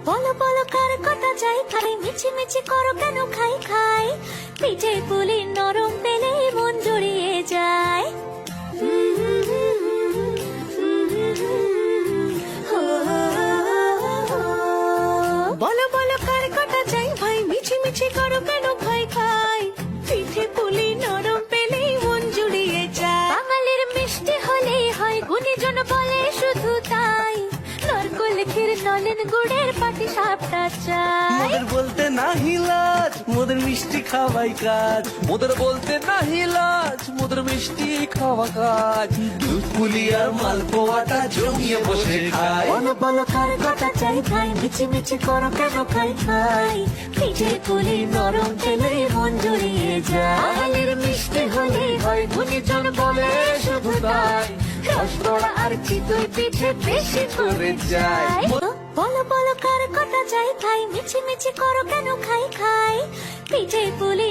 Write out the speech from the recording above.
বলো বলো কার কটা চাই খাই, মিছি মিছি করো কেন খাই খাই, পিঠে পুলি নরম পেলে মন জড়িয়ে যায়। বলো বলো কার কটা চাই ভাই, মিছি মিছি করো কেন খাই খাই, পিঠে পুলি নরম পেলে মন জুড়িয়ে যায়। বাঙালির মিষ্টি হলেই হয়, গুণীজন বলে শুধু তাই, নরকোল ক্ষীর নলেন গুড়ের পাটি সাপটা চাই। মোদের বলতে নাহি লাজ, মোদের মিষ্টি খাওয়াই কাজ। মোদের বলতে নাহি লাজ, মোদের মিষ্টি খাওয়া কাজ। দুধ পুলি আর মালপোয়াটা জমিয়ে বসে খায়। বলো বলো কার কটা চাই ভাই, মিছি মিছি করো কেন খাই খাই, পিঠে পুলি নরম পেলে মন জড়িয়ে যায়। বাঙালির মিষ্টি হলেই হয়, গুণীজন বলে শুধু তাই, রসগোড়া আর চিতই পিঠে বেশি করে যায়। বলো বলো কার কটা চাই খাই, মিছি মিছি করো কেন খাই খাই, পিঠে পুলি